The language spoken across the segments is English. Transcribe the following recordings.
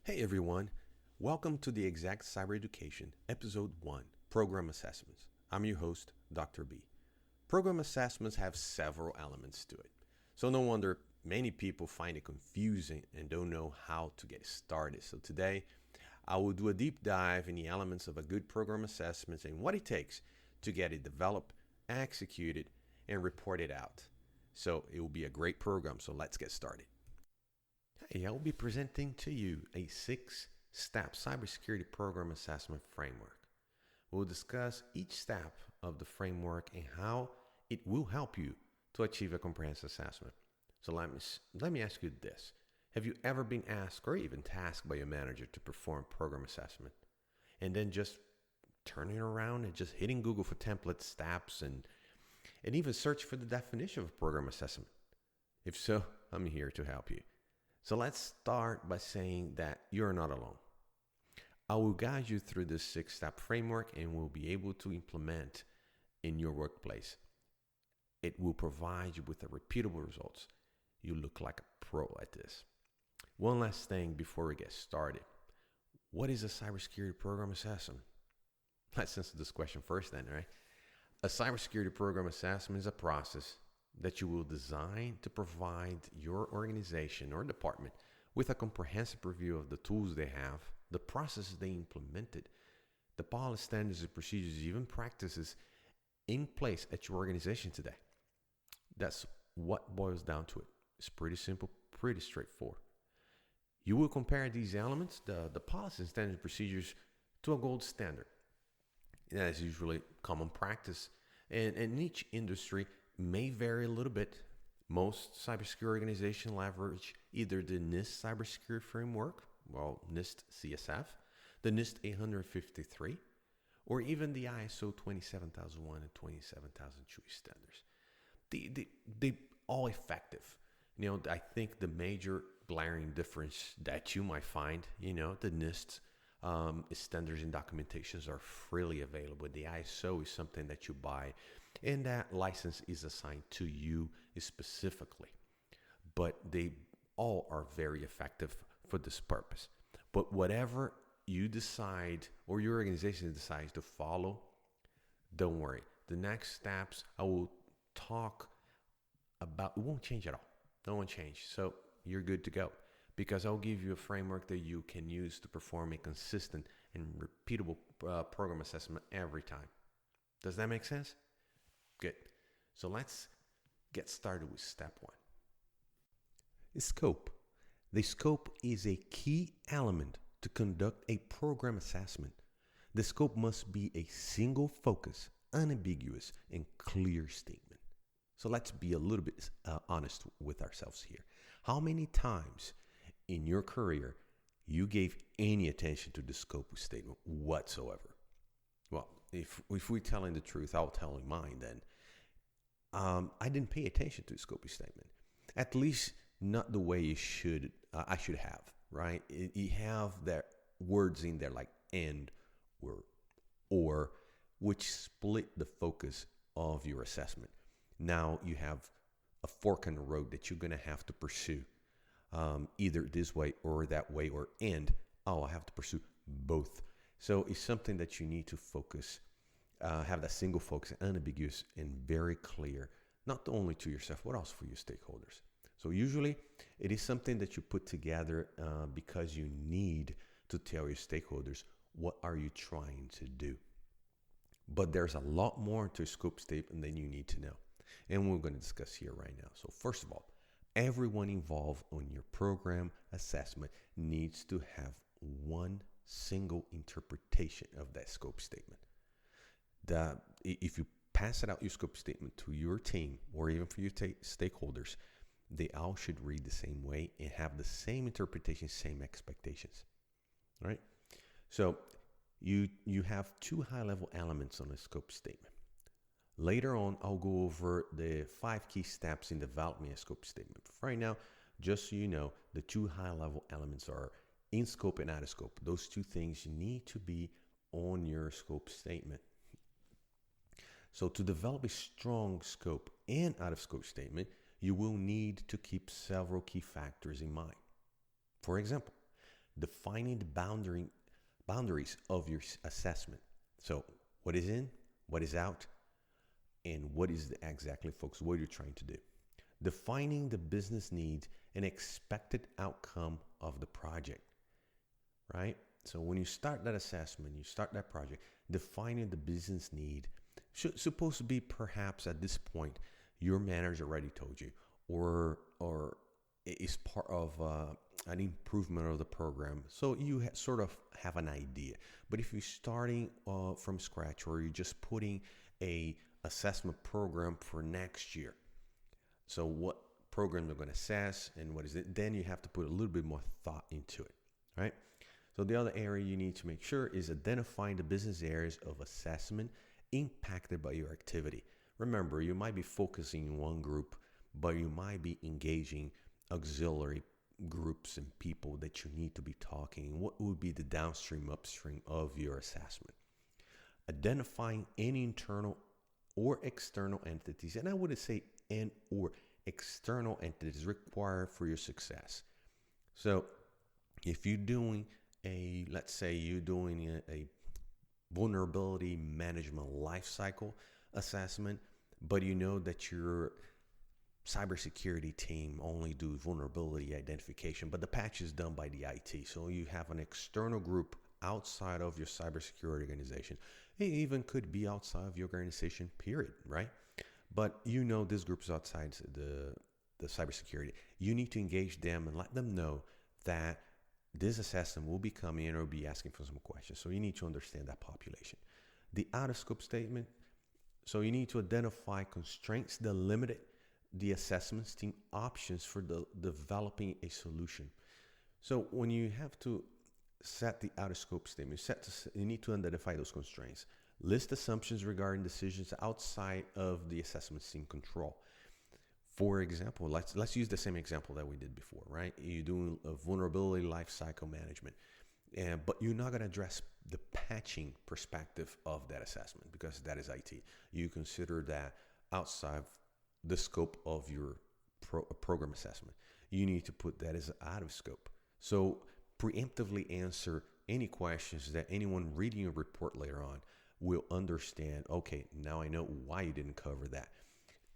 Hey everyone, welcome to the Exact Cyber Education, Episode 1, Program Assessments. I'm your host, Dr. B. Program assessments have several elements to it, so no wonder many people find it confusing and don't know how to get started. So today, I will do a deep dive in the elements of a good program assessment and what it takes to get it developed, executed, and reported out. So it will be a great program, so let's get started. Hey, I will be presenting to you a 6-step cybersecurity program assessment framework. We'll discuss each step of the framework and how it will help you to achieve a comprehensive assessment. So let me ask you this. Have you ever been asked or even tasked by your manager to perform program assessment and then just turning around and just hitting Google for template steps and even search for the definition of program assessment? If so, I'm here to help you. So let's start by saying that you're not alone. I will guide you through this 6-step framework and will be able to implement in your workplace. It will provide you with a repeatable results. You look like a pro at this. One last thing before we get started. What is a cybersecurity program assessment? Let's answer this question first then, right? A cybersecurity program assessment is a process that you will design to provide your organization or department with a comprehensive review of the tools they have, the processes they implemented, the policy standards and procedures, even practices in place at your organization today. That's what boils down to it. It's pretty simple, pretty straightforward. You will compare these elements, the policy and standard procedures, to a gold standard. That is usually common practice, and in each industry may vary a little bit. Most cybersecurity organizations leverage either the NIST cybersecurity framework, NIST CSF, the NIST 853, or even the ISO 27001 and 27002 standards. They all effective. I think the major glaring difference that you might find, the NIST standards and documentations are freely available. The ISO is something that you buy, and that license is assigned to you specifically. But they all are very effective for this purpose. But whatever you decide or your organization decides to follow, don't worry. The next steps I will talk about, it won't change at all. It won't change. So you're good to go, because I'll give you a framework that you can use to perform a consistent and repeatable program assessment every time. Does that make sense? Good. So let's get started with step 1. Scope. The scope is a key element to conduct a program assessment. The scope must be a single focus, unambiguous, and clear statement. So let's be a little bit honest with ourselves here. How many times in your career you gave any attention to the scope statement whatsoever? Well, if we're telling the truth, I'll tell you mine then. I didn't pay attention to the scope statement, at least not the way I should have, right? You have the words in there like and or which split the focus of your assessment. Now you have a fork in the road that you're going to have to pursue, either this way or that way, or I have to pursue both. So it's something that you need to focus, have that single focus, unambiguous and very clear, not only to yourself, but also for your stakeholders. So usually it is something that you put together because you need to tell your stakeholders what are you trying to do. But there's a lot more to a scope statement than you need to know. And we're going to discuss here right now. So first of all, everyone involved on your program assessment needs to have one single interpretation of that scope statement. If you pass it out your scope statement to your team or even for your stakeholders, they all should read the same way and have the same interpretation, same expectations. All right? So you have 2 high-level elements on a scope statement. Later on, I'll go over the 5 key steps in developing a scope statement. But right now, just so you know, the 2 high-level elements are in scope and out of scope. Those 2 things need to be on your scope statement. So to develop a strong scope and out of scope statement, you will need to keep several key factors in mind. For example, defining the boundaries of your assessment. So what is in, what is out, and what is the exactly, folks, what you're trying to do. Defining the business needs and expected outcome of the project, right? So when you start that assessment, you start that project, defining the business need supposed to be perhaps at this point, your manager already told you, or is part of an improvement of the program. So you sort of have an idea. But if you're starting from scratch, or you're just putting a assessment program for next year, so what program they're going to assess and what is it, then you have to put a little bit more thought into it, right? So the other area you need to make sure is identifying the business areas of assessment impacted by your activity. Remember, you might be focusing in one group, but you might be engaging auxiliary groups and people that you need to be talking. What would be the downstream, upstream of your assessment? Identifying any internal or external entities, and I wouldn't say and or external entities required for your success. So if you're doing let's say you're doing a vulnerability management lifecycle assessment, but you know that your cybersecurity team only do vulnerability identification, but the patch is done by the IT. So you have an external group outside of your cybersecurity organization. It even could be outside of your organization, period, right? But you know this group is outside the cybersecurity. You need to engage them and let them know that this assessment will be coming in or be asking for some questions. So you need to understand that population. The out-of-scope statement. So you need to identify constraints that limit the assessment team options for developing a solution. So when you have to set the out-of-scope statement, you need to identify those constraints. List assumptions regarding decisions outside of the assessment team control. For example, let's use the same example that we did before, right? You're doing a vulnerability lifecycle management, but you're not going to address the patching perspective of that assessment because that is IT. You consider that outside the scope of your program assessment. You need to put that as out of scope. So preemptively answer any questions that anyone reading your report later on will understand. Okay, now I know why you didn't cover that.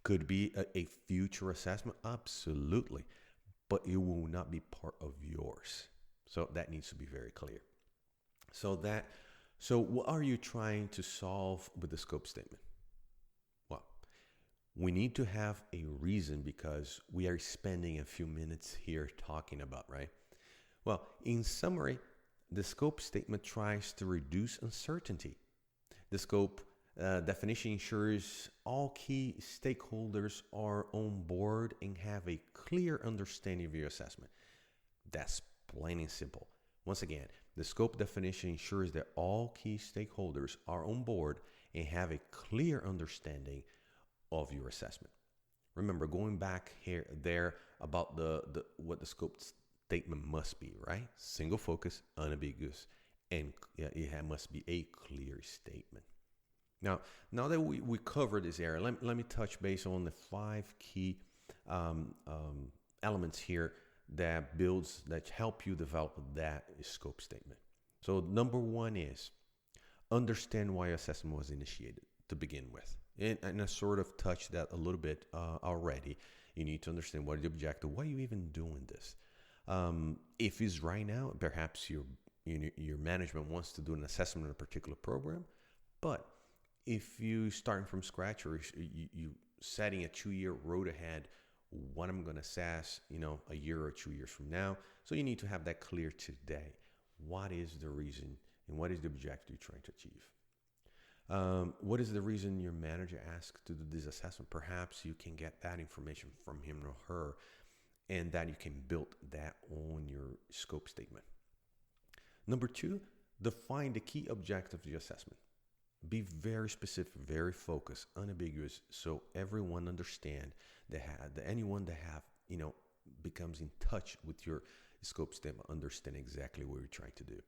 Could be a future assessment, absolutely, but it will not be part of yours. So that needs to be very clear. So what are you trying to solve with the scope statement? Well, we need to have a reason because we are spending a few minutes here talking about, right? Well, in summary, the scope statement tries to reduce uncertainty. The scope definition ensures all key stakeholders are on board and have a clear understanding of your assessment. That's plain and simple. Once again, the scope definition ensures that all key stakeholders are on board and have a clear understanding of your assessment. Remember, going back there about what the scope statement must be, right? Single focus, unambiguous, and it must be a clear statement. Now that we covered this area, let me touch base on the 5 key elements here that help you develop that scope statement. So number 1 is understand why assessment was initiated to begin with. And I sort of touched that a little bit already. You need to understand what is the objective. Why are you even doing this? If it's right now, perhaps your management wants to do an assessment of a particular program, but if you starting from scratch or you setting a 2-year road ahead, what I'm going to assess, a year or 2 years from now. So you need to have that clear today. What is the reason and what is the objective you're trying to achieve? What is the reason your manager asked to do this assessment? Perhaps you can get that information from him or her, and that you can build that on your scope statement. Number 2, define the key objective of the assessment. Be very specific, very focused, unambiguous, so everyone understand that anyone that becomes in touch with your scope statement understand exactly what you're trying to do.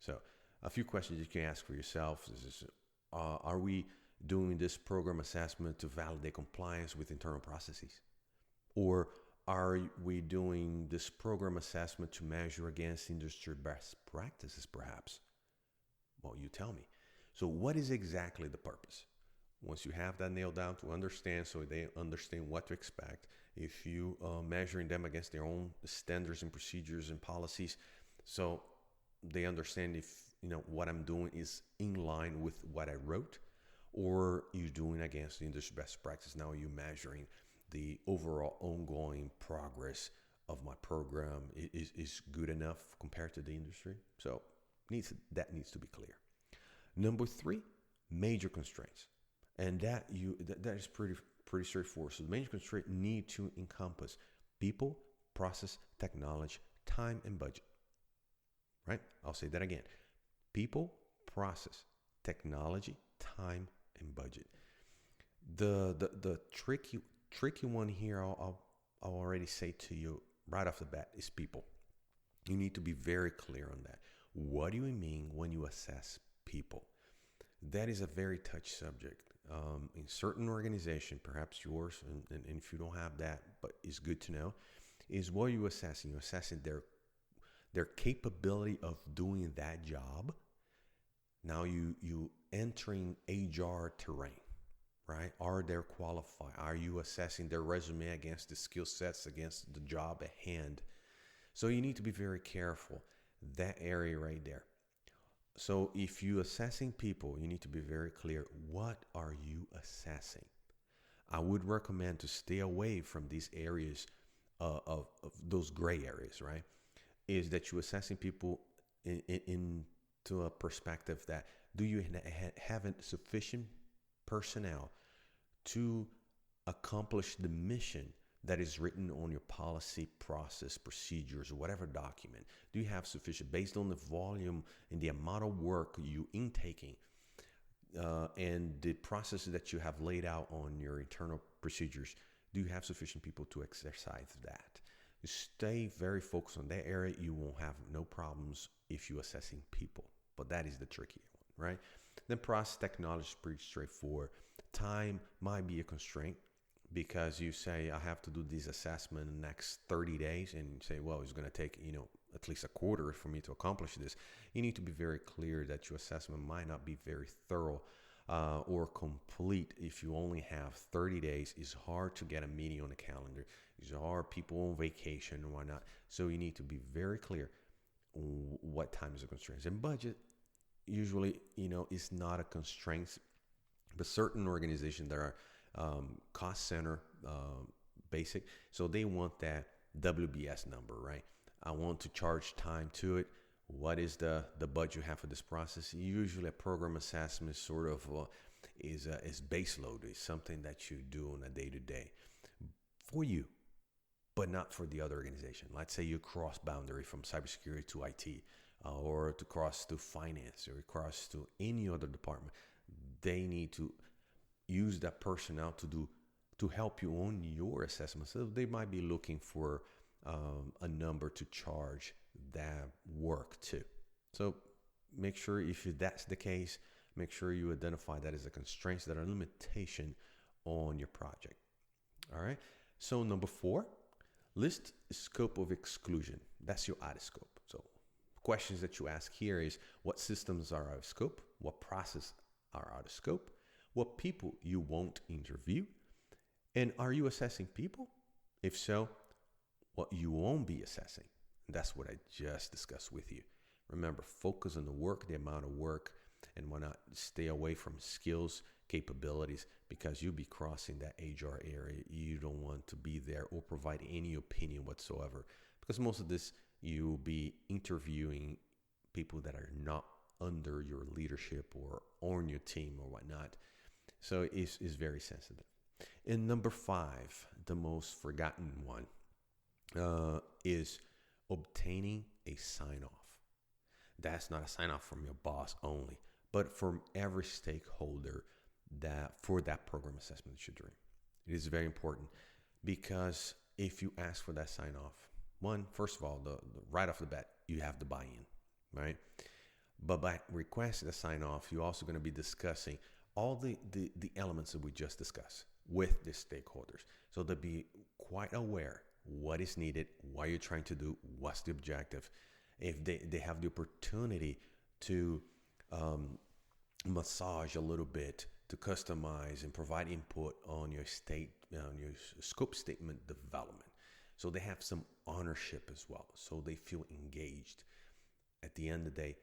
So a few questions you can ask for yourself is, are we doing this program assessment to validate compliance with internal processes? Or are we doing this program assessment to measure against industry best practices, perhaps? Well, you tell me. So, what is exactly the purpose? Once you have that nailed down to understand, so they understand what to expect, if you measuring them against their own standards and procedures and policies, so they understand if what I'm doing is in line with what I wrote, or you're doing against the industry best practice. Now you're measuring the overall ongoing progress of my program is good enough compared to the industry. So that needs to be clear. Number three, major constraints, and that is pretty straightforward. So the major constraints need to encompass people, process, technology, time, and budget. Right? I'll say that again: people, process, technology, time, and budget. The tricky one here, I'll already say to you right off the bat, is people. You need to be very clear on that. What do you mean when you assess people? That is a very touchy subject. In certain organization, perhaps yours, and if you don't have that, but it's good to know, is what you're assessing. You're assessing their capability of doing that job. Now you entering HR terrain, right? Are they qualified? Are you assessing their resume against the skill sets, against the job at hand? So you need to be very careful, that area right there. So if you're assessing people, you need to be very clear. What are you assessing? I would recommend to stay away from these areas of those gray areas, right? Is that you're assessing people into a perspective that do you have sufficient personnel to accomplish the mission that is written on your policy, process, procedures, or whatever document? Do you have sufficient, based on the volume and the amount of work you intaking and the processes that you have laid out on your internal procedures, do you have sufficient people to exercise that? Stay very focused on that area. You won't have no problems if you're assessing people, but that is the tricky one, right? Then process technology is pretty straightforward. Time might be a constraint, because you say, I have to do this assessment in the next 30 days, and you say, well, it's going to take, at least a quarter for me to accomplish this. You need to be very clear that your assessment might not be very thorough or complete if you only have 30 days. It's hard to get a meeting on the calendar. It's hard, people on vacation and whatnot. So you need to be very clear what time is a constraint. And budget usually, is not a constraint, but certain organizations that are cost center basic, so they want that WBS number, right? I want to charge time to it. What is the budget you have for this process? Usually a program assessment sort of is base load. It's something that you do on a day-to-day for you, but not for the other organization. Let's say you cross boundary from cybersecurity to IT, or to cross to finance, or cross to any other department. They need to use that personnel to help you on your assessment. So they might be looking for a number to charge that work to. So make sure, if that's the case, make sure you identify that as a constraint, that are a limitation on your project. All right. So number 4, list scope of exclusion. That's your out of scope. So questions that you ask here is, what systems are out of scope? What process are out of scope? What people you won't interview? And are you assessing people? If so, what you won't be assessing? That's what I just discussed with you. Remember, focus on the work, the amount of work, and why not stay away from skills, capabilities, because you'll be crossing that HR area. You don't want to be there or provide any opinion whatsoever, because most of this, you'll be interviewing people that are not under your leadership or on your team or whatnot. So it's very sensitive. And number 5, the most forgotten one, is obtaining a sign-off. That's not a sign-off from your boss only, but from every stakeholder that for that program assessment that you're doing. It is very important, because if you ask for that sign-off, first of all, the right off the bat, you have the buy-in, right? But by requesting a sign-off, you're also going to be discussing all the elements that we just discussed with the stakeholders. So they'll be quite aware what is needed, what you're trying to do, what's the objective. If they have the opportunity to massage a little bit, to customize and provide input on your scope statement development. So they have some ownership as well. So they feel engaged. At the end of the day,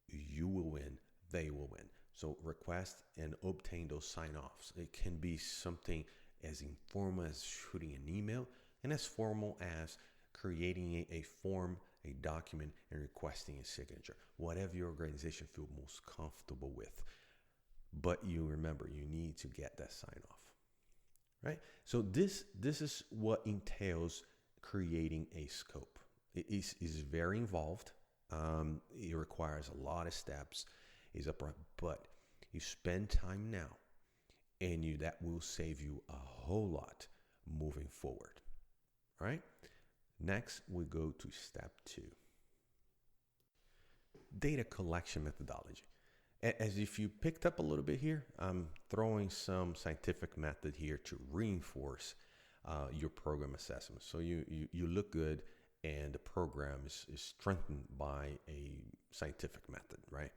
you will win, they will win. So request and obtain those sign-offs. It can be something as informal as shooting an email and as formal as creating a form, a document, and requesting a signature. Whatever your organization feels most comfortable with. But you remember, you need to get that sign-off, right? So this is what entails creating a scope. It is very involved. It requires a lot of steps. Is upfront, but you spend time now, and that will save you a whole lot moving forward. All right. Next, we go to step 2. Data collection methodology. As if you picked up a little bit here, I'm throwing some scientific method here to reinforce your program assessment. So you look good, and the program is strengthened by a scientific method, right?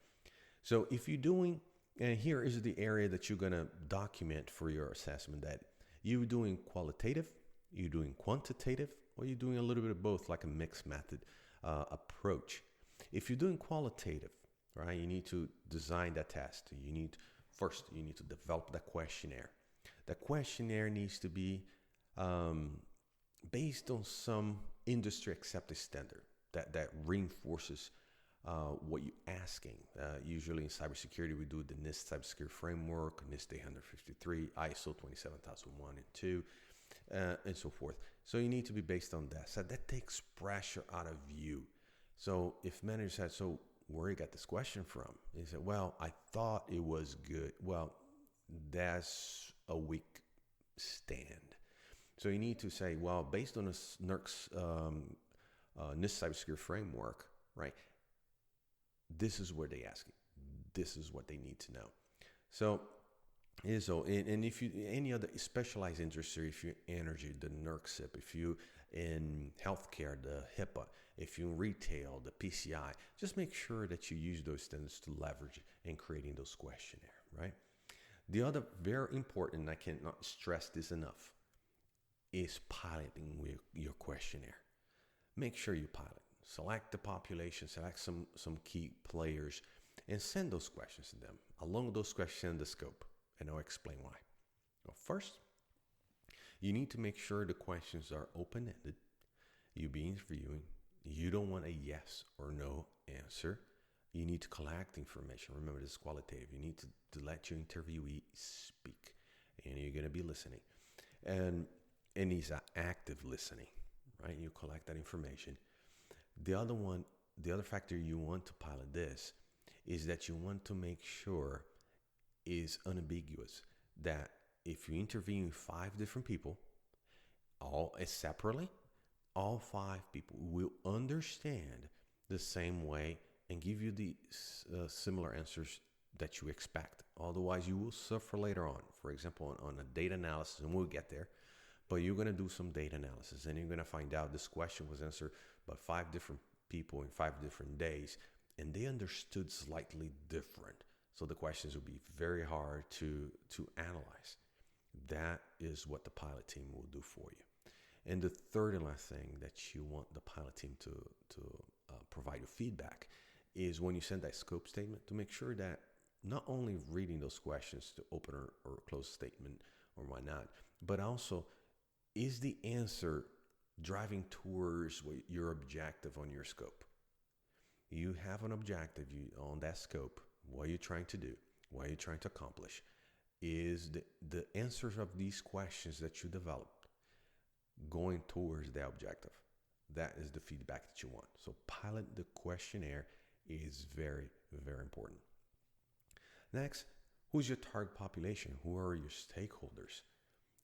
So if you're doing, and here is the area that you're going to document for your assessment, that you're doing qualitative, you're doing quantitative, or you're doing a little bit of both, like a mixed method approach. If you're doing qualitative, right, you need to design that test. You need to develop that questionnaire. That questionnaire needs to be based on some industry accepted standard that reinforces what you're asking. Usually in cybersecurity, we do the NIST cybersecurity framework, NIST 853, ISO 27001 and 2, and so forth. So you need to be based on that. So that takes pressure out of you. So if manager said, so where you got this question from? He said, well, I thought it was good. Well, that's a weak stand. So you need to say, well, based on this NIST cybersecurity framework, right? This is where they ask it. This is what they need to know. So, and if you any other specialized industry, if you're energy, the NERCSIP, if you in healthcare, the HIPAA, if you in retail, the PCI, just make sure that you use those standards to leverage in creating those questionnaire, right? The other very important, and I cannot stress this enough, is piloting your questionnaire. Make sure you pilot. Select the population, select some key players, and send those questions to them. Along those questions, send the scope, and I'll explain why. Well, first, you need to make sure the questions are open-ended. You'll be interviewing. You don't want a yes or no answer. You need to collect information. Remember, this is qualitative. You need to let your interviewee speak, and you're going to be listening. And these are active listening, right? You collect that information. The other factor you want to pilot this is that you want to make sure is unambiguous, that if you interview 5 different people, all separately, all 5 people will understand the same way and give you the similar answers that you expect. Otherwise, you will suffer later on. For example, on a data analysis, and we'll get there, but you're going to do some data analysis, and you're going to find out this question was answered by 5 different people in 5 different days, and they understood slightly different. So the questions will be very hard to analyze. That is what the pilot team will do for you. And the third and last thing that you want the pilot team to provide you feedback is when you send that scope statement, to make sure that not only reading those questions to open or close statement or whatnot, but also is the answer driving towards your objective on your scope. You have an objective on that scope. What are you trying to do? What are you trying to accomplish? Is the answers of these questions that you developed going towards the objective? That is the feedback that you want. So pilot the questionnaire is very, very important. Next, who's your target population? Who are your stakeholders?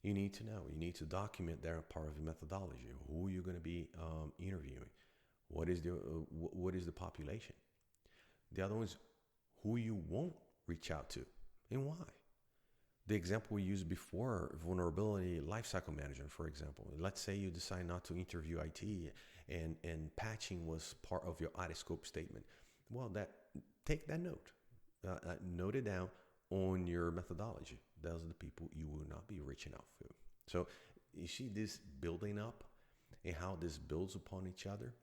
You need to know. You need to document that part of the methodology. Who you're going to be interviewing. What is the population? The other one is who you won't reach out to and why. The example we used before, vulnerability lifecycle management, for example. Let's say you decide not to interview IT and patching was part of your audit scope statement. Well, take that note. Note it down on your methodology. Those are the people you will not be reaching out to. So you see this building up and how this builds upon each other.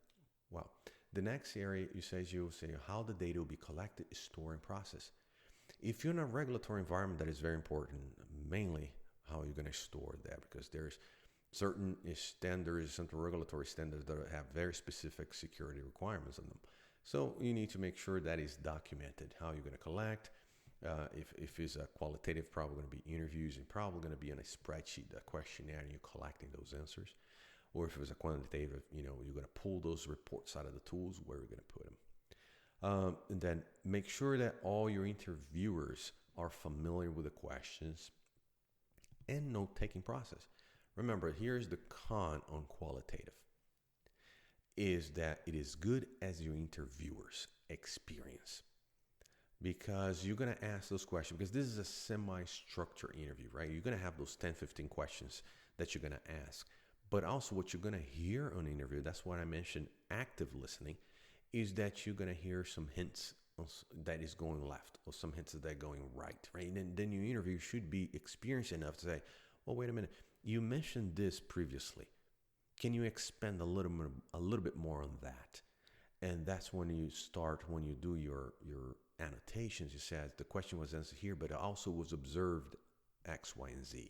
Well, the next area you'll say how the data will be collected, stored, and processed. If you're in a regulatory environment, that is very important, mainly how you're going to store that, because there's certain standards, certain regulatory standards that have very specific security requirements on them. So you need to make sure that is documented, how you're going to collect. If it's a qualitative, probably going to be interviews and probably going to be on a spreadsheet, a questionnaire, and you're collecting those answers. Or if it was a quantitative, you're going to pull those reports out of the tools, where you're going to put them. And then make sure that all your interviewers are familiar with the questions and note-taking process. Remember, here's the con on qualitative, is that it is good as your interviewer's experience. Because you're going to ask those questions, because this is a semi-structured interview, right? You're going to have those 10, 15 questions that you're going to ask. But also what you're going to hear on the interview, that's what I mentioned, active listening, is that you're going to hear some hints that is going left or some hints that are going right? And then your interview should be experienced enough to say, well, wait a minute, you mentioned this previously. Can you expand a little bit more on that? And that's when you do your annotations. You said the question was answered here, but it also was observed X, Y, and Z.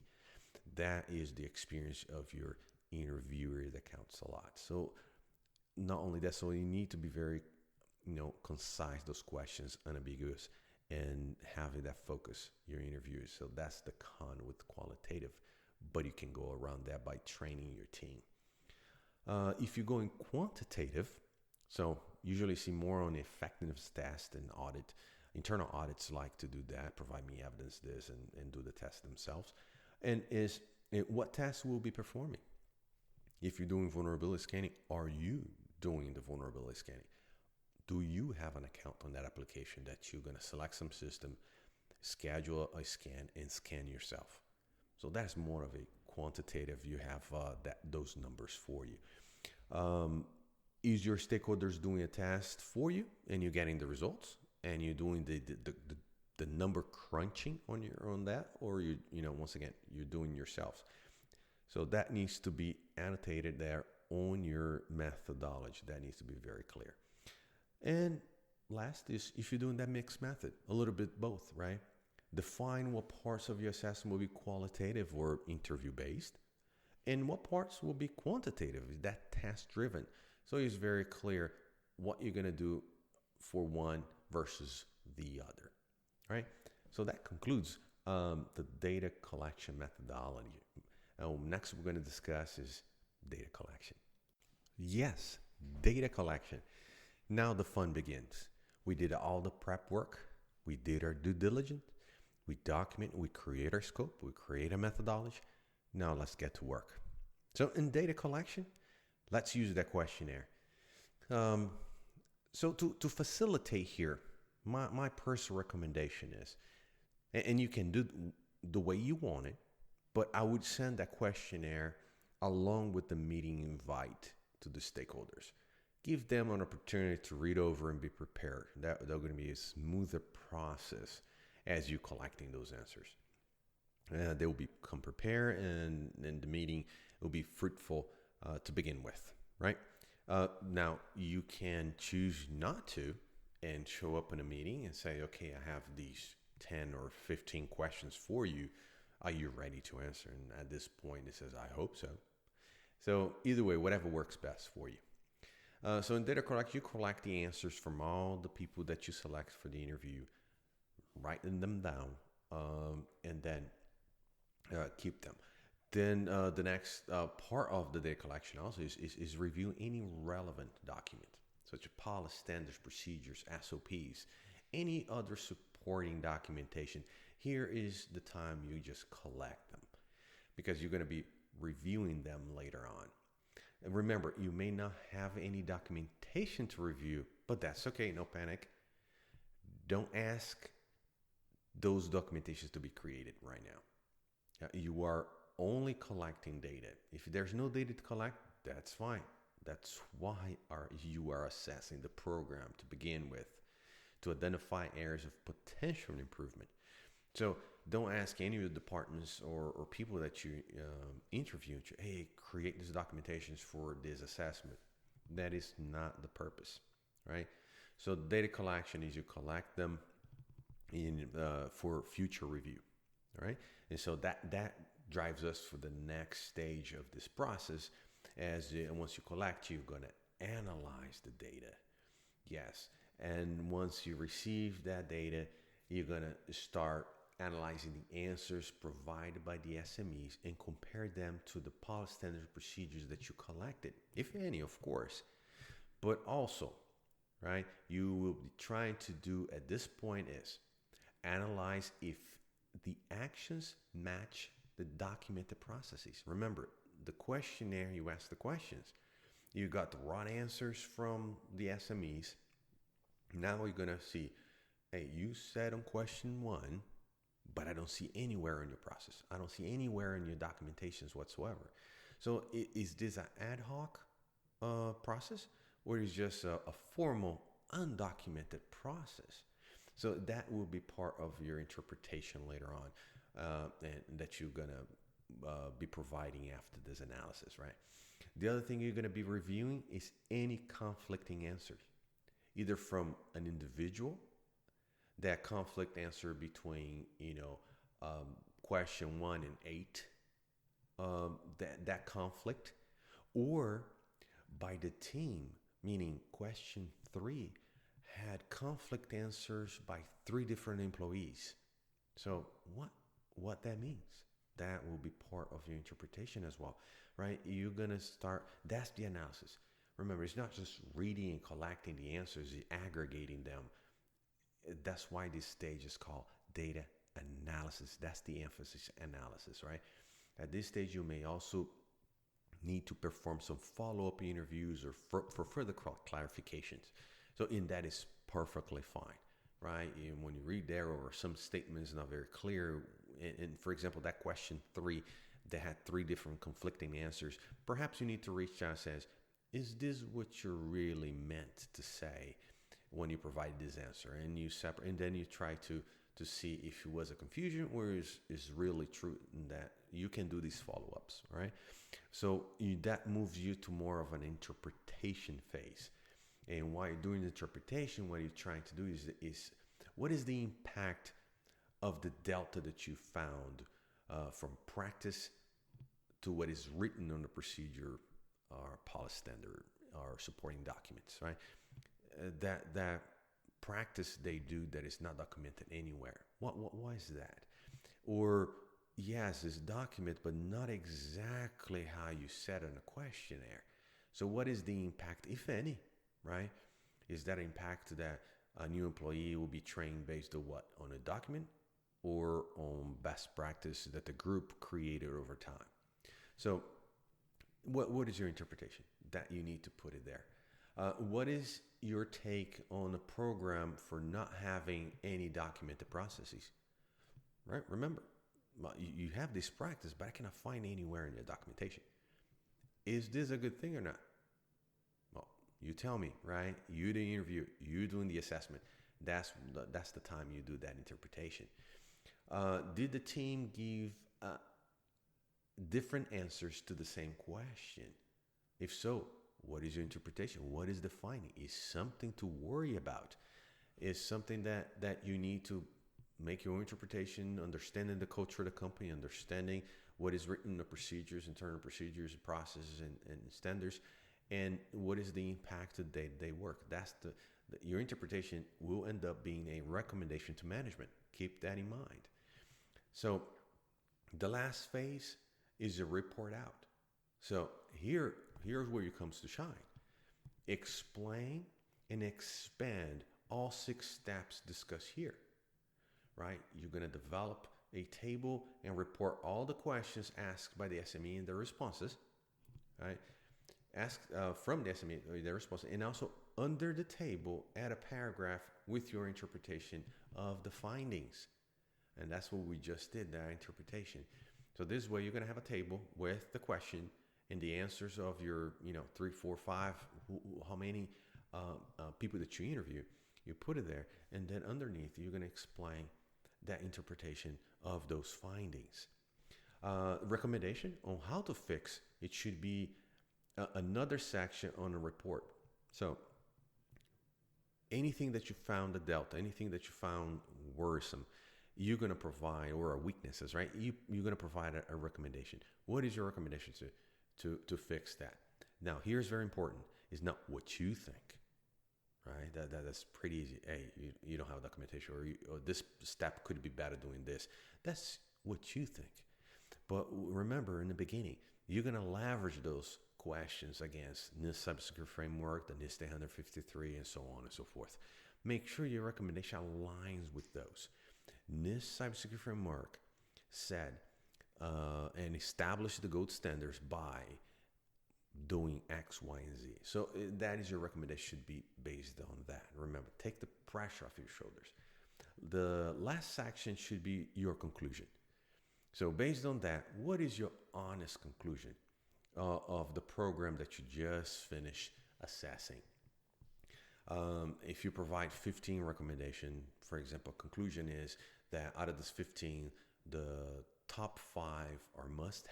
That is the experience of your interviewer that counts a lot. So not only that, so you need to be very, concise, those questions, unambiguous, and having that focus your interviews. So that's the con with qualitative, but you can go around that by training your team. If you're going quantitative, so usually see more on the effectiveness test and audit. Internal audits like to do that, provide me evidence this, and do the test themselves. And what tests will be performing? If you're doing vulnerability scanning, are you doing the vulnerability scanning? Do you have an account on that application that you're going to select some system, schedule a scan, and scan yourself? So that's more of a quantitative. You have those numbers for you. Is your stakeholders doing a test for you and you're getting the results and you're doing the number crunching on that, or once again, you're doing yourselves? So that needs to be annotated there on your methodology. That needs to be very clear. And last is if you're doing that mixed method, a little bit both, right? Define what parts of your assessment will be qualitative or interview-based, and what parts will be quantitative, is that task-driven. So it's very clear what you're going to do for one versus the other, right? So that concludes the data collection methodology. Next we're going to discuss is data collection. Yes, data collection. Now the fun begins. We did all the prep work. We did our due diligence. We document, we create our scope, we create a methodology. Now let's get to work. So in data collection, let's use that questionnaire. So to facilitate here, my personal recommendation is, and you can do the way you want it, but I would send that questionnaire along with the meeting invite to the stakeholders. Give them an opportunity to read over and be prepared. They're going to be a smoother process as you collecting those answers. They will become prepared, and the meeting will be fruitful to begin with, right? Now, you can choose not to and show up in a meeting and say, okay, I have these 10 or 15 questions for you. Are you ready to answer? And at this point, it says, I hope so. So either way, whatever works best for you. So in data collection, you collect the answers from all the people that you select for the interview, writing them down, and then keep them. Then the next part of the data collection also is review any relevant document, such as policy, standards, procedures, SOPs, any other supporting documentation. Here is the time you just collect them, because you're going to be reviewing them later on. And remember, you may not have any documentation to review, but that's okay, no panic. Don't ask those documentations to be created right now. You are only collecting data. If there's no data to collect, that's fine. That's why you are assessing the program to begin with, to identify areas of potential improvement. So don't ask any of the departments or people that you interview, hey, create these documentations for this assessment. That is not the purpose, right? So data collection is you collect them for future review, right? And so that drives us for the next stage of this process. Once you collect, you're going to analyze the data. Yes. And once you receive that data, you're going to start analyzing the answers provided by the SMEs and compare them to the policy standard procedures that you collected, if any, of course. But also, right, you will be trying to do at this point is analyze if the actions match the documented processes. Remember, the questionnaire, you ask the questions. You got the right answers from the SMEs. Now you're going to see, hey, you said on question 1, but I don't see anywhere in your process. I don't see anywhere in your documentations whatsoever. So is this an ad hoc process, or is just a formal, undocumented process? So that will be part of your interpretation later on, and that you're going to be providing after this analysis, right? The other thing you're going to be reviewing is any conflicting answers, either from an individual, that conflict answer between, question 1 and 8, that conflict, or by the team, meaning question 3 had conflict answers by 3 different employees. So what that means, that will be part of your interpretation as well, right? You're going to start, that's the analysis. Remember, it's not just reading and collecting the answers, it's aggregating them. That's why this stage is called data analysis. That's the emphasis, analysis, right? At this stage, you may also need to perform some follow-up interviews or for further clarifications. So in that is perfectly fine, right? And when you read there or some statements not very clear, and for example, that question 3 that had 3 different conflicting answers, perhaps you need to reach out and says, is this what you're really meant to say when you provide this answer? And you separate, and then you try to see if it was a confusion or is really true, in that you can do these follow-ups, right? So that moves you to more of an interpretation phase. And while you're doing the interpretation, what you're trying to do is what is the impact of the delta that you found from practice to what is written on the procedure or policy standard or supporting documents, right? That practice they do that is not documented anywhere. Why is that? Or yes, it's documented, but not exactly how you said in a questionnaire. So what is the impact, if any, right? Is that impact that a new employee will be trained based on what? On a document or on best practice that the group created over time? So what is your interpretation? That you need to put it there. What is your take on a program for not having any documented processes? Right? Remember, you have this practice, but I cannot find anywhere in your documentation. Is this a good thing or not? Well, you tell me, right? You do the interview, you doing the assessment. That's the time you do that interpretation. Did the team give different answers to the same question? If so, what is your interpretation? What is the finding? Is something to worry about? Is something that you need to make your own interpretation, understanding the culture of the company, understanding what is written in the procedures, internal procedures, processes, and standards, and what is the impact of day-to-day work? That's your interpretation will end up being a recommendation to management. Keep that in mind. So the last phase is a report out. So here's where it comes to shine. Explain and expand all 6 steps discussed here, right? You're going to develop a table and report all the questions asked by the SME and their responses, right? Ask from the SME their responses, and also under the table, add a paragraph with your interpretation of the findings. And that's what we just did, that interpretation. So this way, you're going to have a table with the question and the answers of your, 3, 4, 5, how many people that you interview. You put it there, and then underneath, you're going to explain that interpretation of those findings. Recommendation on how to fix it should be another section on a report. So anything that you found a delta, anything that you found worrisome, you're going to provide, or weaknesses, right? You're going to provide a recommendation. What is your recommendation to fix that? Now, here's very important: is not what you think, right? That's pretty easy. Hey, you don't have documentation, or this step could be better doing this. That's what you think. But remember, in the beginning, you're going to leverage those questions against NIST cybersecurity framework, the NIST 153, and so on and so forth. Make sure your recommendation aligns with those. NIST cybersecurity framework said and established the gold standards by doing X, Y, and Z. So that is your recommendation, should be based on that. Remember, take the pressure off your shoulders. The last section should be your conclusion. So based on that, what is your honest conclusion of the program that you just finished assessing? If you provide 15 recommendations, for example, conclusion is that out of this 15, the top 5 are must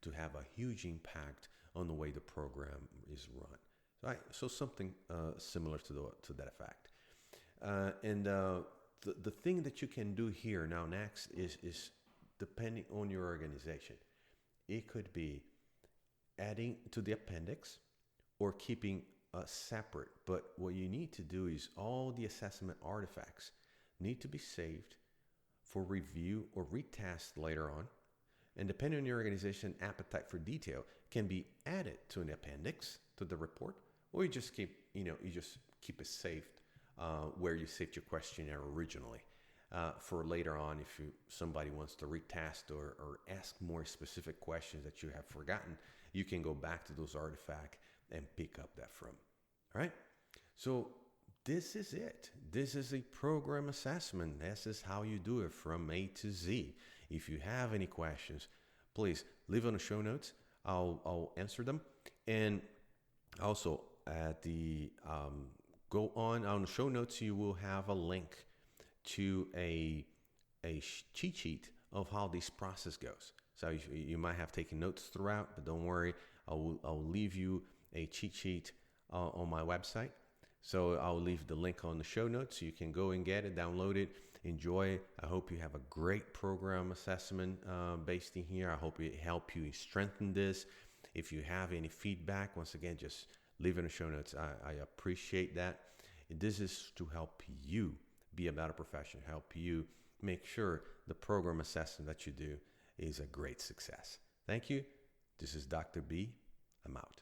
to have a huge impact on the way the program is run. Right? So something similar to that effect. The thing that you can do here now next is depending on your organization. It could be adding to the appendix or keeping separate. But what you need to do is all the assessment artifacts need to be saved for review or retest later on. And depending on your organization appetite for detail, can be added to an appendix to the report, or you just keep it saved where you saved your questionnaire originally. For later on, if somebody wants to retest or ask more specific questions that you have forgotten, you can go back to those artifacts and pick up that from. All right? So this is it. This is a program assessment. This is how you do it from A to Z. If you have any questions, please leave on the show notes. I'll answer them. And also at the go on the show notes, you will have a link to a cheat sheet of how this process goes. So you might have taken notes throughout, but don't worry. I'll leave you a cheat sheet on my website. So I'll leave the link on the show notes so you can go and get it, download it, enjoy. I hope you have a great program assessment based in here. I hope it help you strengthen this. If you have any feedback, once again, just leave it in the show notes. I appreciate that. This is to help you be a better professional, help you make sure the program assessment that you do is a great success. Thank you. This is Dr. B. I'm out.